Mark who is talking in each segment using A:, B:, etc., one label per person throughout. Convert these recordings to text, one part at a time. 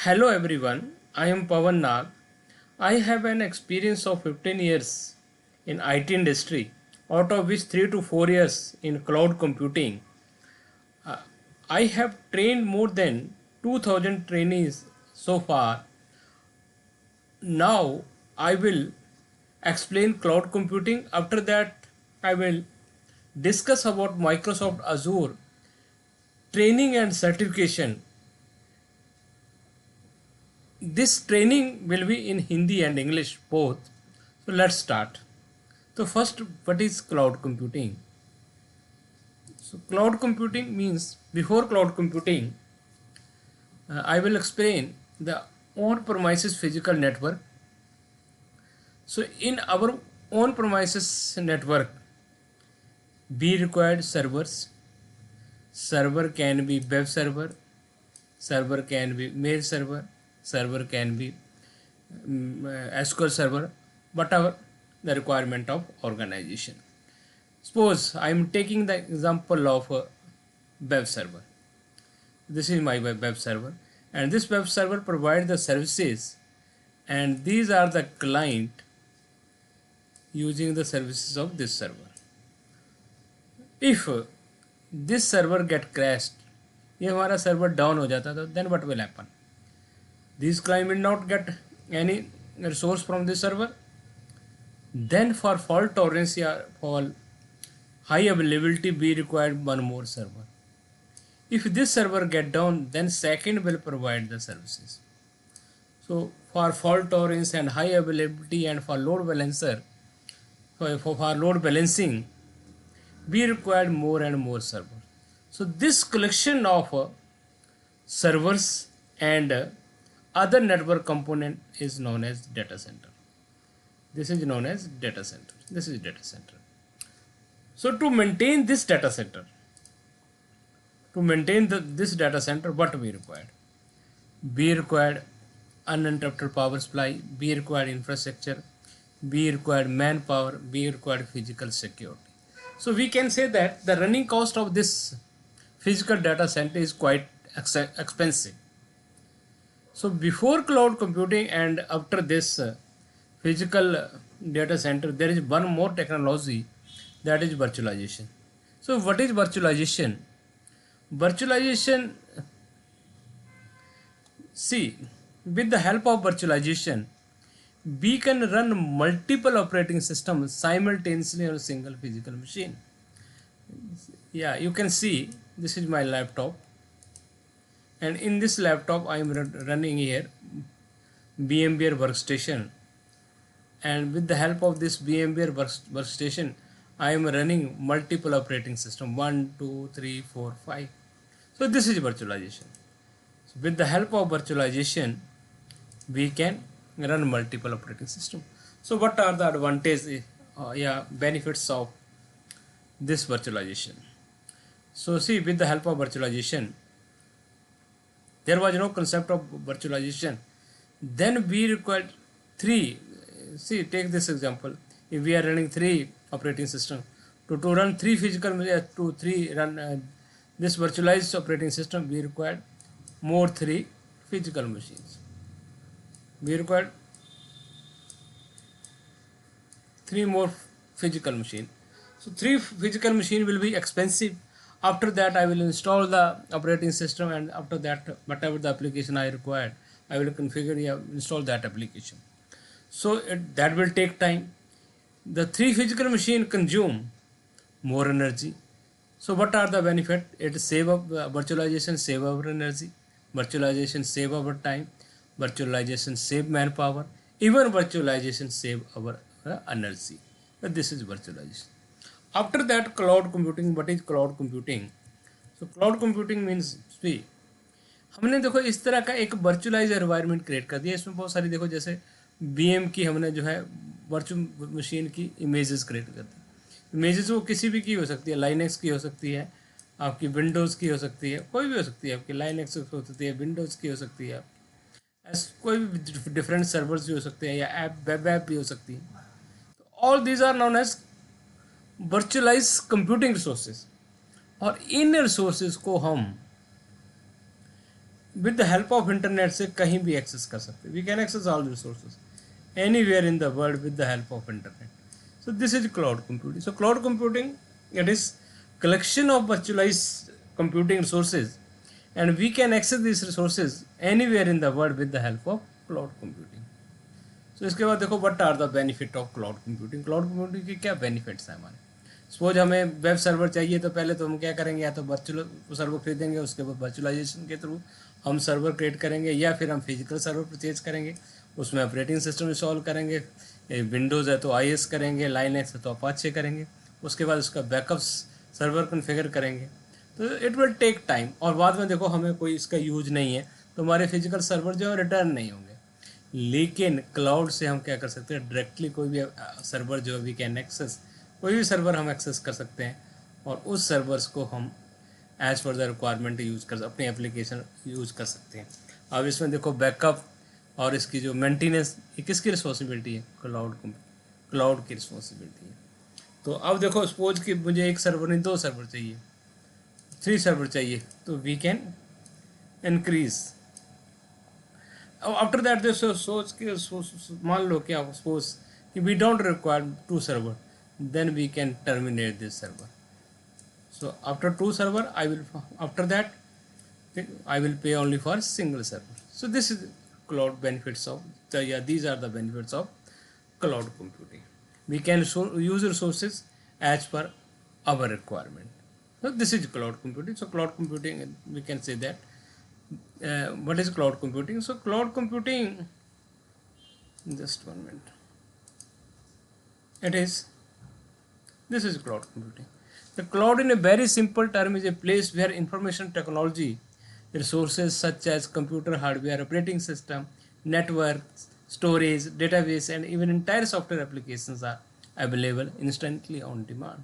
A: Hello everyone, I am Pawan Nag. I have an experience of 15 years in IT industry, out of which 3 to 4 years in cloud computing. Uh, I have trained more than 2000 trainees so far. Now I will explain cloud computing. After that, I will discuss about Microsoft Azure training and certification. This training will be in Hindi and English both. So let's start. So first, what is cloud computing? So cloud computing means before cloud computing, I will explain the on-premises physical network. So in our on-premises network, we required servers. Server can be web server, server can be mail server, server can be SQL server, whatever the requirement of organization. Suppose I am taking the example of a web server. This is my web server, and this web server provides the services, and these are the client using the services of this server. If this server get crashed, ये हमारा server down हो जाता तो then what will happen? This client will not get any resource from this server. Then for fault tolerance or for high availability, we require one more server. If this server get down, then second will provide the services. So for fault tolerance and high availability and for load balancer, for load balancing, we require more and more servers. So this collection of servers and other network component is known as data center. This is known as data center. This is data center. So to maintain this data center, this data center, what we required? We required uninterrupted power supply, we required infrastructure, we required manpower, we required physical security. So we can say that the running cost of this physical data center is quite expensive. So before cloud computing and after this physical data center, there is one more technology, that is virtualization. So what is virtualization? Virtualization, see, with the help of virtualization, we can run multiple operating systems simultaneously on a single physical machine. Yeah, you can see this is my laptop, and in this laptop I am running here VMware workstation, and with the help of this VMware workstation I am running multiple operating system 1 2 3 4 5. So this is virtualization. So with the help of virtualization we can run multiple operating system. So what are the advantages, benefits of this virtualization? So see, with the help of virtualization, there was no concept of virtualization. Then we required three. See, take this example. If we are running three operating system, to run three physical, this virtualized operating system, we required more three physical machines. We required three more physical machine. So three physical machine will be expensive. After that I will install the operating system, and after that whatever the application I required, I will configure, install that application. So that will take time. The three physical machine consume more energy. So what are the benefit? It save up, virtualization save our energy, virtualization save our time, virtualization save manpower, even virtualization save our energy. This is virtualization. After that, cloud computing. What is cloud computing? So cloud computing means, see, हमने देखो इस तरह का एक virtualise environment create कर दिया. इसमें बहुत सारी देखो, जैसे बीएम की हमने जो है वर्चुअल मशीन की इमेजेस क्रिएट कर दी. इमेजेस वो किसी भी की हो सकती है, लाइनेक्स की हो सकती है, आपकी विंडोज़ की हो सकती है, कोई भी हो सकती है, आपकी लाइनेक्स हो सकती है, विंडोज़ की हो सकती है, कोई भी डिफरेंट सर्वर्स भी हो सकते हैं, या वेब ऐप भी हो सकती है. All these are known as virtualize computing resources. और इन रिसोर्सेज को हम with the help of internet से कहीं भी एक्सेस कर सकते हैं. We can access all resources anywhere in the world with the help of internet. So this is cloud computing. So cloud computing, it is collection of virtualized computing resources, and we can access these resources anywhere in the world with the help of cloud computing. So इसके बाद देखो what are the benefit of cloud computing. Cloud computing के क्या benefits हैं हमारे. Suppose हमें web server चाहिए तो पहले तो हम क्या करेंगे, या तो वर्चुअल सर्वर खरीदेंगे, उसके बाद वर्चुअलाइजेशन के थ्रू हम सर्वर क्रिएट करेंगे, या फिर हम फिजिकल सर्वर परचेज करेंगे, उसमें ऑपरेटिंग सिस्टम इंस्टॉल करेंगे. विंडोज़ है तो आईएस करेंगे, लाइनक्स है तो अपाचे करेंगे, उसके बाद उसका बैकअप सर्वर कॉन्फ़िगर करेंगे. तो इट विल टेक टाइम, और बाद में देखो हमें कोई इसका यूज नहीं है तो हमारे फिजिकल सर्वर जो है रिटर्न नहीं होंगे. लेकिन क्लाउड से हम क्या कर सकते हैं, डायरेक्टली कोई भी सर्वर जो वी कैन एक्सेस, कोई भी सर्वर हम एक्सेस कर सकते हैं, और उस सर्वर्स को हम as per the requirement use कर अपनी एप्लीकेशन यूज़ कर सकते हैं. अब इसमें देखो बैकअप और इसकी जो मेंटेनेंस, ये किसकी रिस्पॉन्सिबिलिटी है, क्लाउड की रिस्पॉन्सिबिलिटी है. तो अब देखो सपोज कि मुझे एक सर्वर नहीं 2 सर्वर चाहिए, 3 सर्वर चाहिए, तो वी कैन इंक्रीज. अब आफ्टर दैट दे सोच के मान लो क्या सपोज कि we don't require 2 server, then we can terminate this server. So after 2 server, after that I will pay only for single server. So this is cloud benefits of these are the benefits of cloud computing. We can use resources as per our requirement. So this is cloud computing. So cloud computing, we can say that what is cloud computing. So cloud computing, just 1 minute, this is cloud computing. The cloud in a very simple term is a place where information technology resources such as computer hardware, operating system, networks, storage, database, and even entire software applications are available instantly on demand.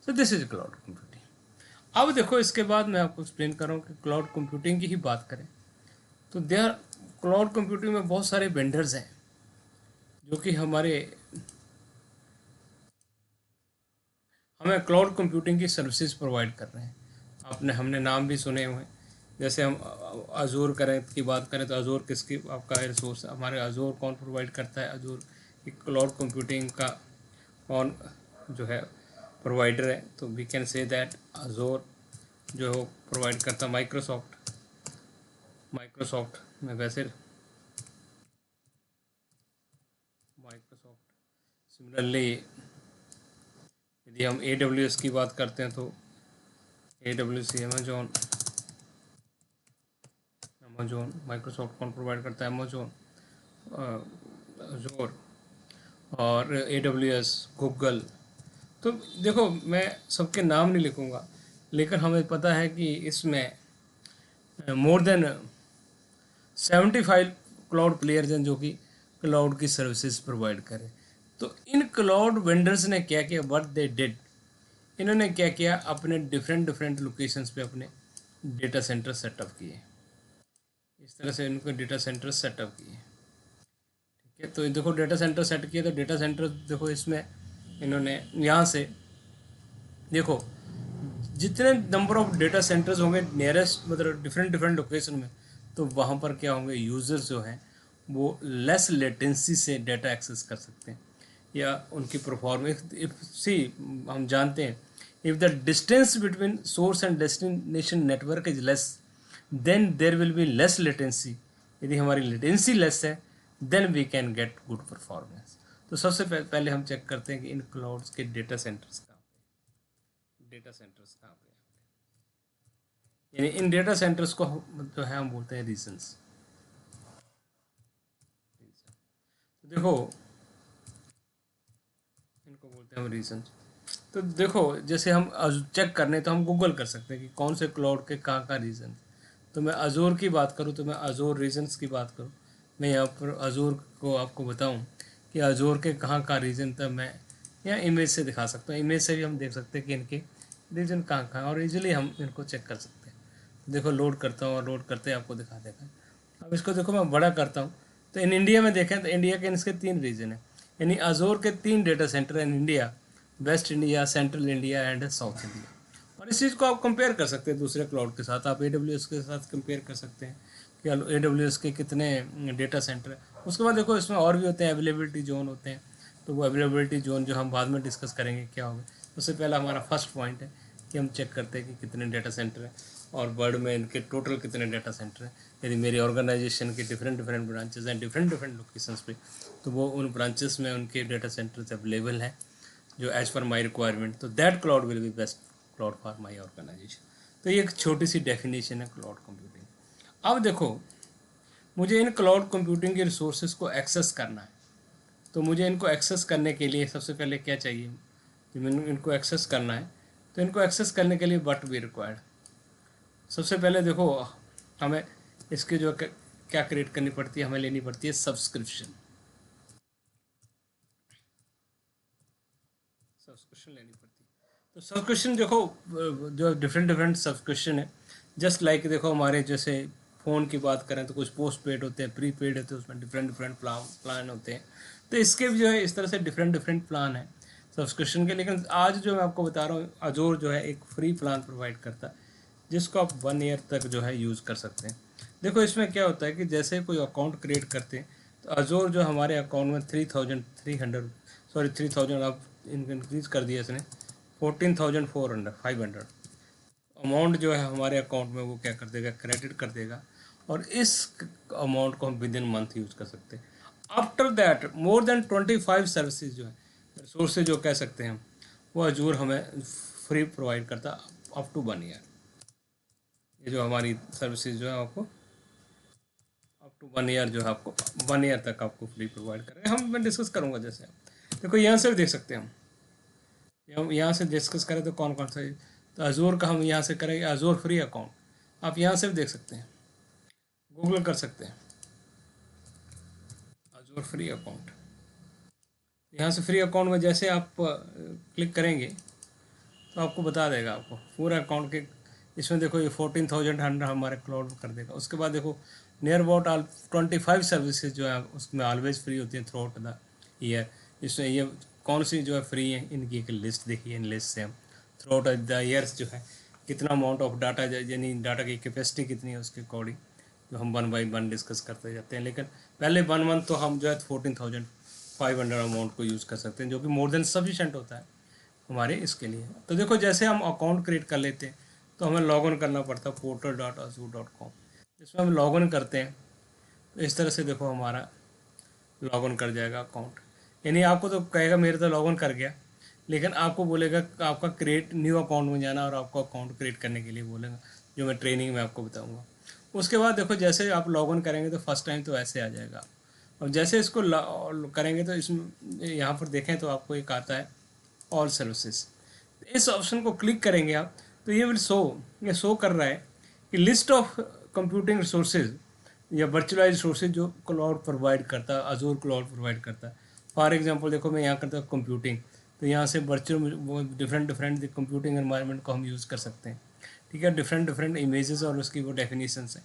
A: So this is cloud computing. अब देखो इसके बाद मैं आपको explain कर रहा हूँ कि क्लाउड कंप्यूटिंग की ही बात करें तो क्लाउड कंप्यूटिंग में बहुत सारे वेंडर्स हैं जो कि हमें क्लाउड कंप्यूटिंग की सर्विसेज प्रोवाइड कर रहे हैं. हमने नाम भी सुने हुए हैं. जैसे हम अजूर की बात करें तो अजूर किसकी आपका रिसोर्स, हमारे अजूर कौन प्रोवाइड करता है, अजूर क्लाउड कंप्यूटिंग का कौन जो है प्रोवाइडर है. तो we can say that Azure जो प्रोवाइड करता है माइक्रोसॉफ्ट में. वैसे माइक्रोसॉफ्ट सिमिलरली यदि हम AWS की बात करते हैं तो AWS अमेजोन माइक्रोसॉफ्ट कौन प्रोवाइड करता है, अमेजोन, अजूर और AWS, गूगल. तो देखो मैं सबके नाम नहीं लिखूंगा, लेकिन हमें पता है कि इसमें मोर देन 75 क्लाउड प्लेयर्स हैं जो कि क्लाउड की सर्विसेज प्रोवाइड करें. तो इन क्लाउड वेंडर्स ने क्या किया, व्हाट दे डिड, इन्होंने क्या किया, अपने डिफरेंट लोकेशंस पे अपने डेटा सेंटर सेटअप किए. इस तरह से इनको डेटा सेंटर सेटअप किए. ठीक है, तो देखो डेटा सेंटर सेट किया तो डेटा सेंटर देखो इसमें इन्होंने यहाँ से देखो जितने नंबर ऑफ डेटा सेंटर्स होंगे नियरेस्ट मतलब डिफरेंट लोकेशन में, तो वहाँ पर क्या होंगे, यूज़र्स जो हैं वो लेस लेटेंसी से डेटा एक्सेस कर सकते हैं या उनकी परफॉर्मेंस. हम जानते हैं if the distance between source and destination network is less then there will be less latency. यदि हमारी लेटेंसी लेस है then we can get good performance. तो सबसे पहले हम चेक करते हैं कि इन क्लाउड्स के डेटा सेंटर्स कहाँ पे, यानी इन डेटा सेंटर्स को जो है हम बोलते हैं रीजन्स. देखो इनको बोलते हैं हम रीजन. तो देखो जैसे हम चेक करने तो हम गूगल कर सकते हैं कि कौन से क्लाउड के कहाँ रीजन. तो मैं अजूर की बात करूँ तो मैं अजूर रीजन्स की बात करूँ, मैं यहाँ पर अजूर को आपको बताऊँ कि अजूर के कहाँ रीजन था. मैं यहाँ इमेज से दिखा सकता हूँ, इमेज से भी हम देख सकते हैं कि इनके रीजन कहाँ और इजीली हम इनको चेक कर सकते हैं. देखो लोड करता हूँ और लोड करते आपको दिखा देगा. अब इसको देखो मैं बड़ा करता हूँ तो इन इंडिया में देखें तो इंडिया के इसके 3 रीजन हैं, यानी अजूर के 3 data centre in India, waste India, central India and south India. और और इस चीज़ को आप कंपेयर कर सकते हैं दूसरे क्लाउड के साथ, आप AWS के साथ कंपेयर कर सकते हैं कि AWS के कितने डेटा सेंटर है। उसके बाद देखो इसमें और भी होते हैं, अवेलेबिलिटी जोन होते हैं, तो वो अवेलेबिलिटी जोन जो हम बाद में डिस्कस करेंगे क्या होगा। सबसे पहला हमारा फर्स्ट पॉइंट है कि हम चेक करते हैं कि कितने डेटा सेंटर हैं और वर्ल्ड में इनके टोटल कितने डेटा सेंटर हैं। यदि मेरी ऑर्गेनाइजेशन के डिफरेंट डिफरेंट ब्रांचेस हैं डिफरेंट डिफरेंट लोकेशंस पे, तो वो उन ब्रांचेस में उनके डेटा सेंटर्स अवेलेबल हैं जो एज पर माई रिक्वायरमेंट, तो that cloud will be best cloud for my organization. तो ये एक छोटी सी डेफिनेशन है क्लाउड कंप्यूटिंग। अब देखो, मुझे इन क्लाउड कंप्यूटिंग के रिसोर्सेज को एक्सेस करना है, तो मुझे इनको एक्सेस करने के लिए सबसे पहले क्या चाहिए, जब इनको एक्सेस करना है तो इनको एक्सेस करने के लिए व्हाट बी रिक्वायर्ड। सबसे पहले देखो, हमें इसके जो क्या क्रिएट करनी पड़ती है, हमें लेनी पड़ती है सब्सक्रिप्शन। सब्सक्रिप्शन लेनी पड़ती है, तो सब्सक्रिप्शन देखो जो डिफरेंट डिफरेंट सब्सक्रिप्शन है, जस्ट लाइक देखो हमारे जैसे फ़ोन की बात करें तो कुछ पोस्ट पेड होते हैं, प्री पेड होते हैं, उसमें डिफरेंट डिफरेंट प्लान होते हैं। तो इसके भी जो है इस तरह से डिफरेंट डिफरेंट प्लान है सब्सक्रिप्शन के। लेकिन आज जो मैं आपको बता रहा हूँ, अजोर जो है एक फ्री प्लान प्रोवाइड करता है जिसको आप 1 ईयर तक जो है यूज़ कर सकते हैं। देखो इसमें क्या होता है कि जैसे कोई अकाउंट क्रिएट करते हैं तो अजोर जो हमारे अकाउंट में 3,300 आप इंक्रीज कर दिया इसने 14,400 अमाउंट जो है हमारे अकाउंट में वो क्या कर देगा, क्रेडिट कर देगा, और इस अमाउंट को हम विद इन मंथ यूज़ कर सकते हैं। After that more than 25 services जो है, रिसोर्सेज जो कह सकते हैं हम, वो अजूर हमें फ्री प्रोवाइड करता अप टू 1 ईयर। ये जो हमारी सर्विसेज जो है आपको अप टू 1 ईयर जो है आपको 1 ईयर तक आपको फ्री प्रोवाइड करेंगे। मैं डिस्कस करूँगा जैसे देखो यहाँ से भी देख सकते हैं हम यहाँ से डिस्कस करें तो कौन कौन सा, तो अजूर का हम यहाँ से करेंगे, अजूर फ्री अकाउंट आप यहाँ से भी देख सकते हैं, गूगल कर सकते हैं अजूर फ्री अकाउंट। यहाँ से फ्री अकाउंट में जैसे आप क्लिक करेंगे तो आपको बता देगा आपको पूरा अकाउंट के। इसमें देखो ये 14,100 हमारे क्लाउड कर देगा। उसके बाद देखो नियर अबाउट 25 सर्विसेज जो है उसमें ऑलवेज फ्री होती है थ्रू आउट द ईयर। इसमें ये कौन सी जो है फ्री है इनकी एक लिस्ट देखिए, इन लिस्ट से हम थ्रू आउट द ईयर्स जो है कितना अमाउंट ऑफ डाटा, यानी डाटा की कैपेसिटी कितनी है उसके अकॉर्डिंग जो हम 1 बाई 1 डिस्कस करते जाते हैं। लेकिन पहले 1 मंथ तो हम जो है 14,500 अमाउंट को यूज़ कर सकते हैं, जो कि मोर देन सफिशेंट होता है हमारे इसके लिए। तो देखो जैसे हम अकाउंट क्रिएट कर लेते हैं तो हमें लॉगिन करना पड़ता है portal.azure.com। इसमें हम लॉगिन करते हैं तो इस तरह से देखो हमारा लॉगिन कर जाएगा अकाउंट। यानी आपको तो कहेगा मेरे तो लॉगिन कर गया, लेकिन आपको बोलेगा आपका क्रिएट न्यू अकाउंट में जाना और आपको अकाउंट क्रिएट करने के लिए बोलेगा, जो मैं ट्रेनिंग में आपको बताऊँगा। उसके बाद देखो जैसे आप लॉगिन करेंगे तो फर्स्ट टाइम तो ऐसे आ जाएगा, और जैसे इसको करेंगे तो इसमें यहाँ पर देखें तो आपको एक आता है ऑल सर्विसेज। इस ऑप्शन को क्लिक करेंगे आप तो ये विल ये शो कर रहा है कि लिस्ट ऑफ कंप्यूटिंग रिसोर्सेज या वर्चुअलाइज रिसोर्सेज जो क्लाउड प्रोवाइड करता है, अजूर क्लाउड प्रोवाइड करता है। फॉर एग्जांपल देखो मैं यहाँ करता हूँ कंप्यूटिंग, तो यहाँ से virtual different different computing environment को हम यूज़ कर सकते हैं। ठीक है, डिफरेंट डिफरेंट इमेजेस और उसकी वो डेफिनेशंस हैं।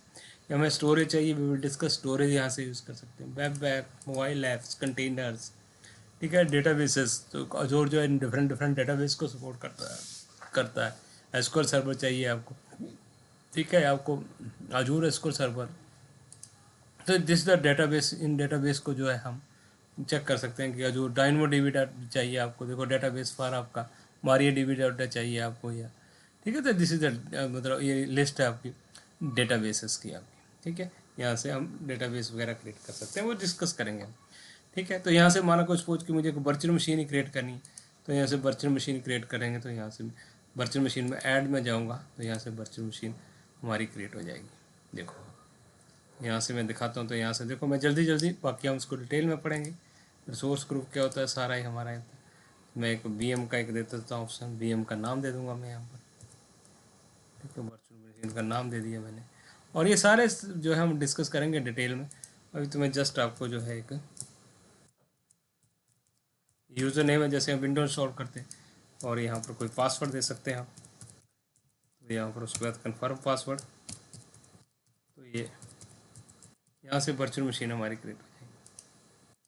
A: या हमें स्टोरेज चाहिए, वी विल डिस्कस स्टोरेज, यहाँ से यूज़ कर सकते हैं। Web back, mobile apps, containers, ठीक है, डेटाबेसेस, तो अजूर जो है डिफरेंट डिफरेंट डेटाबेस को सपोर्ट करता है। एसक्यूएल सर्वर चाहिए आपको, ठीक है, आपको अजूर एसक्यूएल सर्वर, तो this the database, in database को जो है हम चेक कर सकते हैं कि अजूर डायनमो डीबी डाटा चाहिए आपको, देखो डेटाबेस फॉर आपका मारिया डीबी डाटा चाहिए आपको, या ठीक है। तो दिस इज द मतलब ये लिस्ट है आपकी डेटाबेसेस की आपकी, ठीक है। यहाँ से हम डेटाबेस वगैरह क्रिएट कर सकते हैं, वो डिस्कस करेंगे हम, ठीक है। तो यहाँ से माना को सपोज कि मुझे एक वर्चुअल मशीन ही क्रिएट करनी है, तो यहाँ से वर्चुअल मशीन क्रिएट करेंगे, तो यहाँ से वर्चुअल मशीन में ऐड में जाऊँगा तो यहाँ से वर्चुअल मशीन हमारी क्रिएट हो जाएगी। देखो यहाँ से मैं दिखाता हूँ, तो यहाँ से देखो मैं जल्दी जल्दी, बाकी हम उसको डिटेल में पढ़ेंगे। रिसोर्स ग्रुप क्या होता है सारा ही हमारा है। मैं एक VM का एक दे देता हूँ ऑप्शन, VM का नाम दे दूँगा मैं यहाँ पर, ठीक है, वर्चुअल मशीन का नाम दे दिया मैंने। और ये सारे जो है हम डिस्कस करेंगे डिटेल में। अभी तो मैं जस्ट आपको जो है एक यूज़र नेम है, जैसे हम विंडो इंस्टॉल करते हैं, और यहाँ पर कोई पासवर्ड दे सकते हैं आप, तो यहाँ पर उसके बाद कन्फर्म पासवर्ड, तो ये यहाँ से वर्चुअल मशीन हमारी क्रिएट हो जाएगी।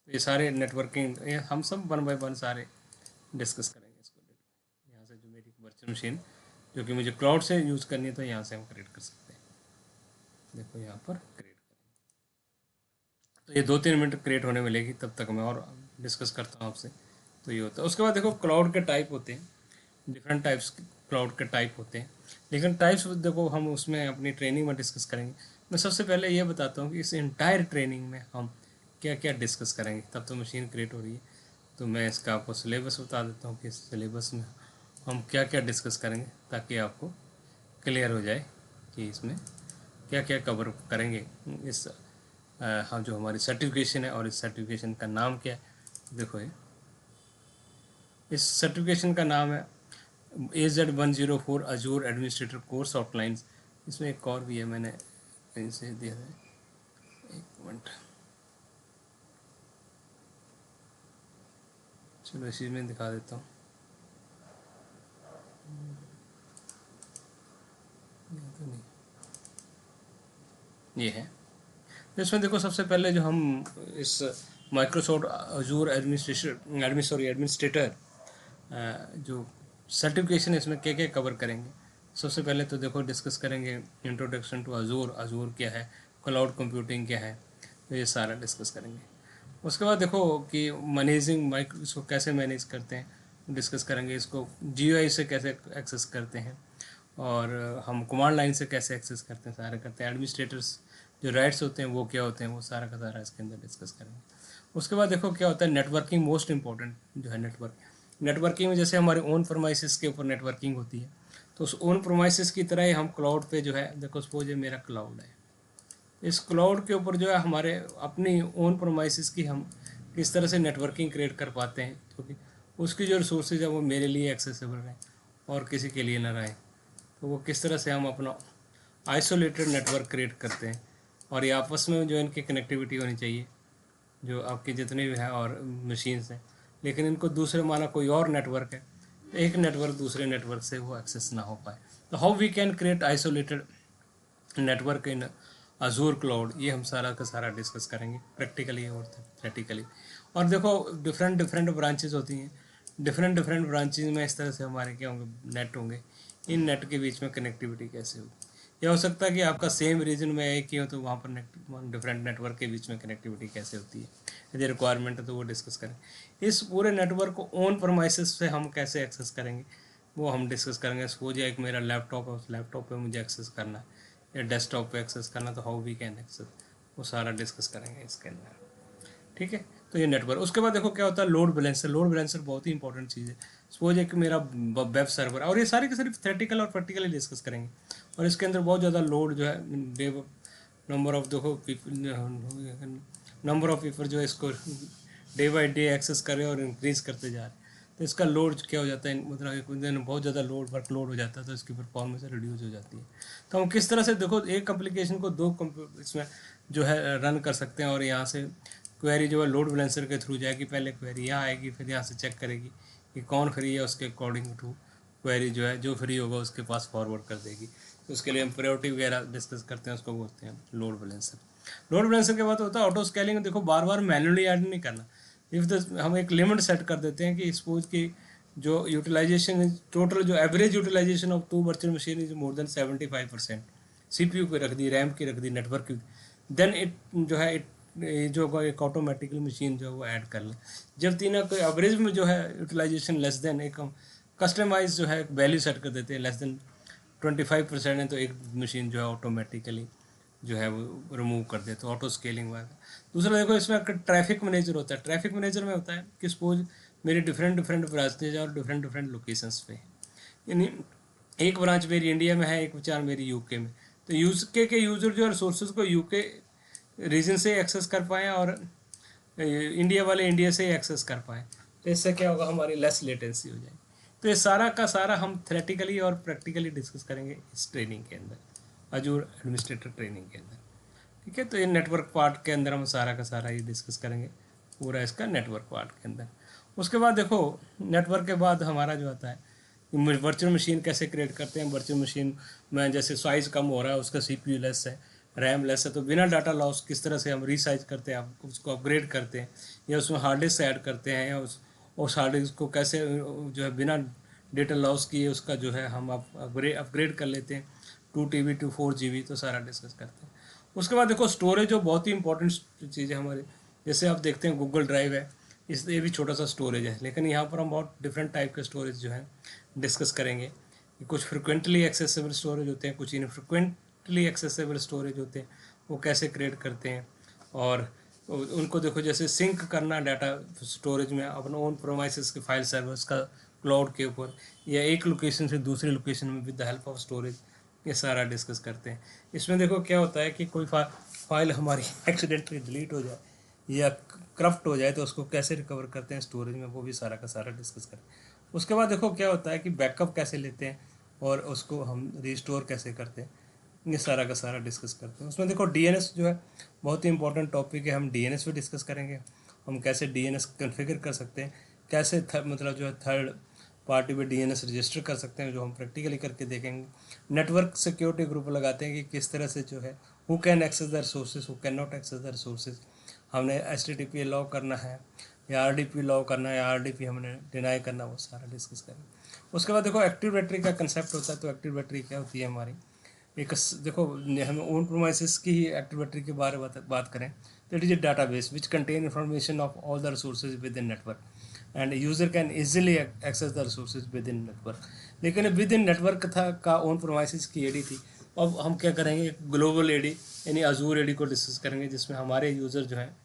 A: तो ये सारे नेटवर्किंग ये हम सब 1 बाय 1 सारे डिस्कस करेंगे इसको। यहाँ से जो मेरी वर्चुअल मशीन जो कि मुझे क्लाउड से यूज़ करनी है, तो यहाँ से हम क्रिएट कर सकते हैं। देखो यहाँ पर क्रिएट करें तो ये 2-3 मिनट क्रिएट होने मिलेगी, तब तक मैं और डिस्कस करता हूँ आपसे। तो ये होता है। उसके बाद देखो क्लाउड के टाइप होते हैं, डिफरेंट टाइप्स क्लाउड के टाइप होते हैं, लेकिन टाइप्स देखो हम उसमें अपनी ट्रेनिंग में डिस्कस करेंगे। मैं सबसे पहले ये बताता हूँ कि इस इंटायर ट्रेनिंग में हम क्या क्या डिस्कस करेंगे। तब तो मशीन क्रिएट हो रही है, तो मैं इसका आपको सिलेबस बता देता हूँ कि इस सिलेबस में हम क्या क्या डिस्कस करेंगे, ताकि आपको क्लियर हो जाए कि इसमें क्या क्या कवर करेंगे। इस हाँ, जो हमारी सर्टिफिकेशन है, और इस सर्टिफिकेशन का नाम क्या है। देखो ये इस सर्टिफिकेशन का नाम है AZ104 Azzur administrator course outlines. इसमें एक और भी है, मैंने कहीं से दिया है, एक मिनट, चलो इसी में दिखा देता हूँ। तो नहीं, ये है। तो इसमें देखो सबसे पहले जो हम इस माइक्रोसॉफ्ट अजूर एडमिनिस्ट्रेटर जो सर्टिफिकेशन है, इसमें क्या क्या कवर करेंगे। सबसे पहले तो देखो डिस्कस करेंगे इंट्रोडक्शन टू अजूर, अजूर क्या है, क्लाउड कंप्यूटिंग क्या है, तो ये सारा डिस्कस करेंगे। उसके बाद देखो कि मैनेजिंग माइक्रो, इसको कैसे मैनेज करते हैं डिस्कस करेंगे। इसको GUI से कैसे एक्सेस करते हैं, और हम कमांड लाइन से कैसे एक्सेस करते हैं, सारे करते हैं। एडमिनिस्ट्रेटर्स जो राइट्स होते हैं वो क्या होते हैं, वो सारा का सारा इसके अंदर डिस्कस करेंगे। उसके बाद देखो क्या होता है नेटवर्किंग, मोस्ट इंपॉर्टेंट जो है नेटवर्किंग में जैसे हमारे ओन प्रोमाइसिस के ऊपर नेटवर्किंग होती है, तो उस ओन प्रोमाइसिस की तरह ही हम क्लाउड पे जो है, देखो सपोज ये मेरा क्लाउड है, इस क्लाउड के ऊपर जो है हमारे अपनी ओन प्रोमाइसिस की हम किस तरह से नेटवर्किंग क्रिएट कर पाते हैं, क्योंकि उसकी जो रिसोर्सेज है वो मेरे लिए एक्सेसिबल रहें और किसी के लिए ना रहें। तो वो किस तरह से हम अपना आइसोलेटेड नेटवर्क क्रिएट करते हैं, और ये आपस में जो इनकी कनेक्टिविटी होनी चाहिए, जो आपके जितने भी हैं और मशीन्स हैं, लेकिन इनको दूसरे माना कोई और नेटवर्क है, तो एक नेटवर्क दूसरे नेटवर्क से वो एक्सेस ना हो पाए। तो how we can create isolated network in Azure cloud, ये हम सारा का सारा डिस्कस करेंगे प्रैक्टिकली और थ्योरेटिकली। और देखो डिफरेंट डिफरेंट ब्रांचेज होती हैं, डिफरेंट डिफरेंट ब्रांचेज में इस तरह से हमारे क्या होंगे, नेट होंगे। इन नेट के बीच में कनेक्टिविटी कैसे होगी। यह हो सकता है कि आपका सेम रीजन में एक ही हो, तो वहाँ पर डिफरेंट नेटवर्क के बीच में कनेक्टिविटी कैसे होती है, यदि रिक्वायरमेंट है तो वो डिस्कस करें। इस पूरे नेटवर्क को ओन प्रोमाइसेस से हम कैसे एक्सेस करेंगे, वो हम डिस्कस करेंगे। सपोज एक मेरा लैपटॉप है, उस लैपटॉप पे मुझे एक्सेस करना है, या डेस्कटॉप पे एक्सेस करना, तो हाउ वी कैन एक्सेस, वो सारा डिस्कस करेंगे इसके अंदर। ठीक है, तो ये नेटवर्क। उसके बाद देखो क्या होता है लोड बैलेंसर। लोड बैलेंसर बहुत ही इंपॉर्टेंट चीज़ है। सपोज एक मेरा वेब सर्वर, और ये सारे के सारे थेरेटिकल और प्रैक्टिकली डिस्कस करेंगे। और इसके अंदर बहुत ज़्यादा लोड जो है, डे नंबर ऑफ देखो नंबर ऑफ पीपल जो है इसको डे बाई डे एक्सेस कर रहे हैं और इंक्रीज़ करते जा रहे हैं, तो इसका लोड क्या हो जाता है, मतलब एक दिन बहुत ज़्यादा लोड वर्कलोड हो जाता है, तो इसकी परफॉर्मेंस रिड्यूस हो जाती है। तो हम किस तरह से देखो एक एप्लीकेशन को दो इसमें जो है रन कर सकते हैं, और यहाँ से क्वेरी जो है लोड बैलेंसर के थ्रू जाएगी, पहले क्वेरी यहाँ आएगी, फिर यहाँ से चेक करेगी कि कौन फ्री है, उसके अकॉर्डिंग टू क्वेरी जो है जो फ्री होगा उसके पास फॉरवर्ड कर देगी। तो उसके लिए हम प्रायोरिटी वगैरह डिस्कस करते हैं, उसको बोलते हैं लोड बैलेंसर। लोड बैलेंसर के बाद होता है ऑटो स्केलिंग। देखो बार बार मैनुअली ऐड नहीं करना। इफ द हम एक लिमिट सेट कर देते हैं कि सपोज की जो यूटिलाइजेशन टोटल जो average utilization of 2 virtual machine is more than 75%, CPU की रख दी, रैम की रख दी, नेटवर्क की, देन इट जो है जो एक ऑटोमेटिकली मशीन जो है वो ऐड कर ले। जब तीनों को एवरेज में जो है यूटिलाइजेशन लेस देन, एक हम कस्टमाइज जो है वैल्यू सेट कर देते हैं, लेस देन 25% है, तो एक मशीन जो है ऑटोमेटिकली जो है वो रिमूव कर दे, तो ऑटो स्केलिंग वाला। दूसरा देखो इसमें ट्रैफिक मैनेजर होता है। ट्रैफिक मैनेजर में होता है कि सपोज मेरी डिफरेंट डिफरेंट ब्रांचेज और डिफरेंट डिफरेंट लोकेशंस पे, यानी एक ब्रांच मेरी इंडिया में है, एक ब्रांच मेरी यूके में, तो यूके के यूजर जो है रिसोर्सेज को यूके रीजन से एक्सेस कर पाएँ, और इंडिया वाले इंडिया से ही एक्सेस कर पाएँ। तो इससे क्या होगा, हमारी लेस लेटेंसी हो जाएगी। तो ये सारा का सारा हम थ्योरेटिकली और प्रैक्टिकली डिस्कस करेंगे इस ट्रेनिंग के अंदर, अजूर एडमिनिस्ट्रेटर ट्रेनिंग के अंदर। ठीक है, तो ये नेटवर्क पार्ट के अंदर हम सारा का सारा ये डिस्कस करेंगे, पूरा इसका नेटवर्क पार्ट के अंदर। उसके बाद देखो नेटवर्क के बाद हमारा जो आता है वर्चुअल मशीन कैसे क्रिएट करते हैं। वर्चुअल मशीन में जैसे साइज़ कम हो रहा है, उसका CPU लेस है, रैम लेस है, तो बिना डाटा लॉस किस तरह से हम रीसाइज करते हैं, उसको अपग्रेड करते हैं, या उसमें हार्ड डिस्क ऐड करते हैं, या उस हार्ड डिस्क को कैसे जो है बिना डेटा लॉस की है उसका जो है हम अपग्रेड कर लेते हैं 2 TB to 4 GB, तो सारा डिस्कस करते हैं। उसके बाद देखो स्टोरेज जो बहुत ही इंपॉर्टेंट चीज़ है हमारे, जैसे आप देखते हैं गूगल ड्राइव है, इस ये भी छोटा सा स्टोरेज है, लेकिन यहाँ पर हम बहुत डिफरेंट टाइप के स्टोरेज जो है डिस्कस करेंगे। कुछ फ्रिक्वेंटली एक्सेसिबल स्टोरेज होते हैं, कुछ इनफ्रिक्वेंटली एक्सेसिबल स्टोरेज होते हैं, वो कैसे क्रिएट करते हैं। और उनको देखो जैसे सिंक करना डाटा स्टोरेज में अपने ओन प्रोमाइसेस के फाइल सर्वर्स का क्लाउड के ऊपर, या एक लोकेशन से दूसरी लोकेशन में with the help of storage, ये सारा डिस्कस करते हैं। इसमें देखो क्या होता है कि कोई फाइल हमारी एक्सीडेंटली डिलीट हो जाए या करप्ट हो जाए तो उसको कैसे रिकवर करते हैं स्टोरेज में, वो भी सारा का सारा डिस्कस करें। उसके बाद देखो क्या होता है कि बैकअप कैसे लेते हैं और उसको हम रिस्टोर कैसे करते हैं, ये सारा का सारा डिस्कस करते हैं। उसमें देखो डीएनएस जो है बहुत ही इंपॉर्टेंट टॉपिक है, हम डीएनएस पे डिस्कस करेंगे। हम कैसे डीएनएस कॉन्फ़िगर कर सकते हैं, कैसे मतलब जो है थर्ड पार्टी पे डीएनएस रजिस्टर कर सकते हैं, जो हम प्रैक्टिकली करके देखेंगे। नेटवर्क सिक्योरिटी ग्रुप लगाते हैं कि किस तरह से जो है who can access the resources, who can not access the resources. हमने HTTP अलाउ करना है या RDP अलाउ करना है या RDP हमने डिनाई करना, वो सारा डिस्कस करेंगे। उसके बाद देखो एक्टिव डायरेक्टरी का कंसेप्ट होता है। तो एक्टिव डायरेक्टरी क्या होती है हमारी, एक देखो हम ओन प्रोमाइसेस की ही एक्टिव डायरेक्टरी के बारे में बात करें तो it is a database which contain information of all the resources within network and user can easily access the resources within network. लेकिन विद इन नेटवर्क था का ओन प्रोमाइसेस की एडी थी। अब हम क्या करेंगे, ग्लोबल एडी यानी अजूर एडी को डिस्कस करेंगे, जिसमें हमारे यूज़र जो है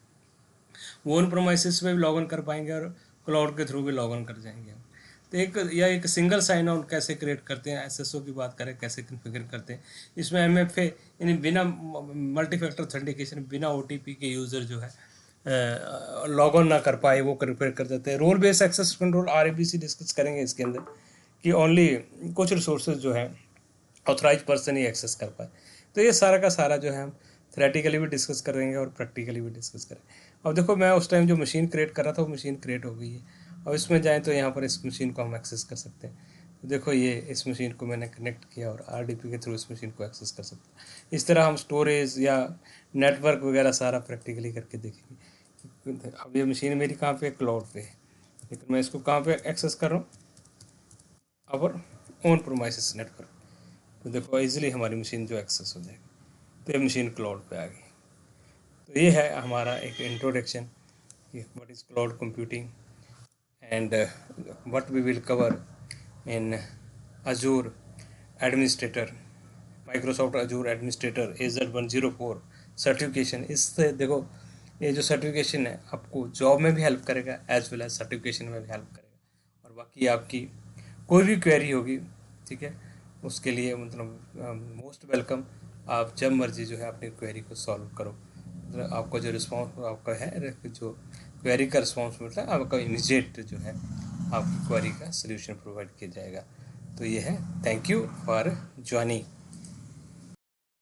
A: वो ओन प्रोमाइसेस पे भी लॉग इन कर पाएंगे और क्लाउड के थ्रू भी लॉग इन कर जाएंगे। तो एक सिंगल साइन आउट कैसे क्रिएट करते हैं, SSO की बात करें कैसे कन्फिगर करते हैं। इसमें MFA यानी बिना मल्टी फैक्टर ऑथेंटिकेशन, बिना OTP के यूज़र जो है लॉग ऑन ना कर पाए वो कन्फिगर कर देते हैं। Role based access control RABC discuss करेंगे इसके अंदर, कि ओनली कुछ रिसोर्सेज जो है ऑथराइज पर्सन ही एक्सेस कर पाए। तो ये सारा का सारा जो है हम थ्रेटिकली भी डिस्कस करेंगे और प्रैक्टिकली भी डिस्कस करेंगे। अब देखो मैं उस टाइम जो मशीन क्रिएट कर रहा था वो मशीन क्रिएट हो गई है। अब इसमें जाएँ तो यहाँ पर इस मशीन को हम एक्सेस कर सकते हैं। तो देखो ये इस मशीन को मैंने कनेक्ट किया और RDP के थ्रू इस मशीन को एक्सेस कर सकते हैं। इस तरह हम स्टोरेज या नेटवर्क वगैरह सारा प्रैक्टिकली करके देखेंगे। अब ये मशीन मेरी कहाँ पे, क्लाउड पे है, लेकिन मैं इसको कहाँ पे एक्सेस कर रहा हूँ, अवर ओन प्रोमाइसेस नेटवर्क। तो देखो इजीली हमारी मशीन जो एक्सेस हो जाएगी। तो ये मशीन क्लाउड पे आ गई। तो ये है हमारा एक introduction what is cloud computing and what we will cover in Azure Administrator, Microsoft Azure Administrator AZ104 certification. इससे देखो ये जो सर्टिफिकेशन है आपको जॉब में भी हेल्प करेगा एज वेल एज सर्टिफिकेशन में भी हेल्प करेगा। और बाकी आपकी कोई भी क्वेरी होगी, ठीक है, उसके लिए मतलब मोस्ट वेलकम। आप जब मर्जी जो है अपनी क्वेरी को सॉल्व करो। मतलब आपको जो रिस्पॉन्स आपका है, जो क्वेरी का रिस्पॉन्स मिलता है आपका इमीडिएट जो है आपकी क्वेरी का सलूशन प्रोवाइड किया जाएगा। तो ये है, थैंक यू फॉर ज्वाइनिंग।